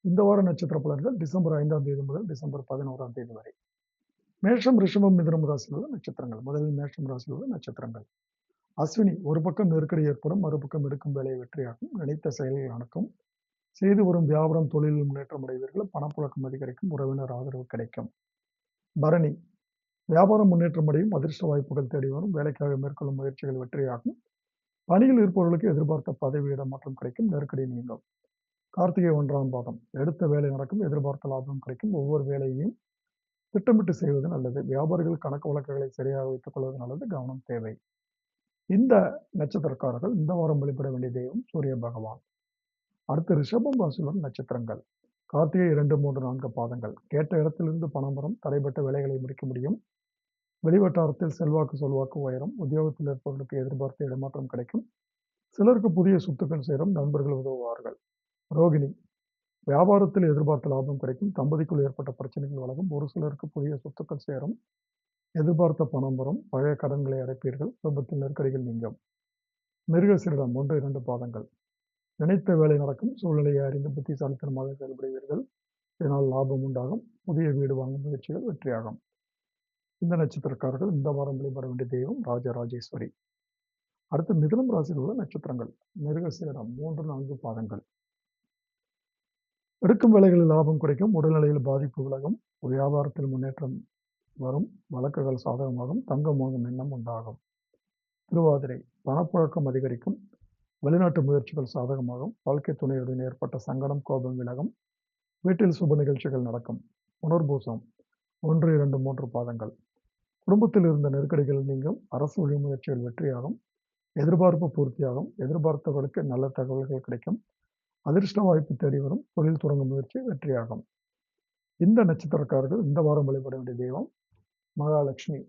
இந்த வார நட்சத்திர பலன்கள் டிசம்பர் 5ஆம் தேதி முதல் டிசம்பர் 11ஆம் தேதி வரை. மேஷம், ரிஷபம், மிதுனம் ராசியில் உள்ள நட்சத்திரங்கள். முதலில் மேஷம் ராசியில் உள்ள நட்சத்திரங்கள். அஸ்வினி, ஒரு பக்கம் நெருக்கடி ஏற்படும், மறுபக்கம் எடுக்கும் வேலை வெற்றியாகும், நினைத்த செயல்கள் நடக்கும், செய்து வரும் வியாபாரம் தொழிலில் முன்னேற்றம் அடைவீர்கள், பணப்புழக்கம் அதிகரிக்கும், உறவினர் ஆதரவு கிடைக்கும். பரணி, வியாபாரம் முன்னேற்றம் அடையும், அதிர்ஷ்ட வாய்ப்புகள் தேடி வரும், வேலைக்காக மேற்கொள்ளும் முயற்சிகள் வெற்றியாகும், பணியில் இருப்பவர்களுக்கு எதிர்பார்த்த பதவி இடமாற்றம் கிடைக்கும், நெருக்கடி நீங்கும். கார்த்திகை 1ஆம் பாதம், எடுத்த வேலை நடக்கும், எதிர்பார்த்த லாபம் கிடைக்கும், ஒவ்வொரு வேலையையும் திட்டமிட்டு செய்வது நல்லது, வியாபாரிகள் கணக்கு வழக்குகளை சரியாக வைத்துக் கொள்வது நல்லது, கவனம் தேவை. இந்த நட்சத்திரக்காரர்கள் இந்த வாரம் வழிபட வேண்டிய தெய்வம் சூரிய பகவான். அடுத்து ரிஷபம் ராசியுடன் நட்சத்திரங்கள். கார்த்திகை 2, 3, 4 பாதங்கள். கேட்ட இடத்திலிருந்து பணம் வரும், தடைப்பட்ட வேலைகளை முடிக்க முடியும், வெளிவட்டாரத்தில் செல்வாக்கு உயரும், உத்தியோகத்தில் இருப்பவர்களுக்கு எதிர்பார்த்த இடமாற்றம் கிடைக்கும், சிலருக்கு புதிய சொத்துக்கள் சேரும், நண்பர்கள் உதவுவார்கள். ரோகிணி, வியாபாரத்தில் எதிர்பார்த்த லாபம் கிடைக்கும், தம்பதிக்குள் ஏற்பட்ட பிரச்சனைகள் விலகும், ஒரு சிலருக்கு புதிய சொத்துக்கள் சேரும், எதிர்பார்த்த பணம் வரும், பழைய கடன்களை அடைப்பீர்கள், குடும்பத்தில் நெருக்கடிகள் நீங்கும். மிருகசீரிடம் 1, 2 பாதங்கள். நினைத்த வேலை நடக்கும், சூழ்நிலையை அறிந்து புத்திசாலித்தனமாக செயல்படுவீர்கள், இதனால் லாபம் உண்டாகும், புதிய வீடு வாங்கும் முயற்சிகள் வெற்றியாகும். இந்த நட்சத்திரக்காரர்கள் இந்த வாரம் வழிபட வேண்டிய தெய்வம் ராஜராஜேஸ்வரி. அடுத்து மிதுனம் ராசியில் உள்ள நட்சத்திரங்கள். மிருகசீரிடம் 3, 4 பாதங்கள். எடுக்கும் வேலைகளில் லாபம் கிடைக்கும், உடல்நிலையில் பாதிப்பு விலகும், வியாபாரத்தில் முன்னேற்றம் வரும், வழக்குகள் சாதகமாகும், தங்கம் வாங்கும் எண்ணம் உண்டாகும். திருவாதிரை, பணப்புழக்கம் அதிகரிக்கும், வெளிநாட்டு முயற்சிகள் சாதகமாகும், வாழ்க்கை துணையுடன் ஏற்பட்ட சங்கடம் கோபம் விலகும், வீட்டில் சுப நிகழ்ச்சிகள் நடக்கும். புனர்பூசம் 1, 2, 3 பாதங்கள். குடும்பத்தில் இருந்த நெருக்கடிகள் நீங்கும், அரசு வழி முயற்சிகள் வெற்றியாகும், எதிர்பார்ப்பு பூர்த்தியாகும், எதிர்பார்த்தவர்களுக்கு நல்ல தகவல்கள் கிடைக்கும், அதிர்ஷ்ட வாய்ப்பு தேடி வரும், தொழில் தொடங்கும் முயற்சி வெற்றியாகும். இந்த நட்சத்திரக்காரர்கள் இந்த வாரம் வழிபட வேண்டிய தெய்வம் மகாலட்சுமி.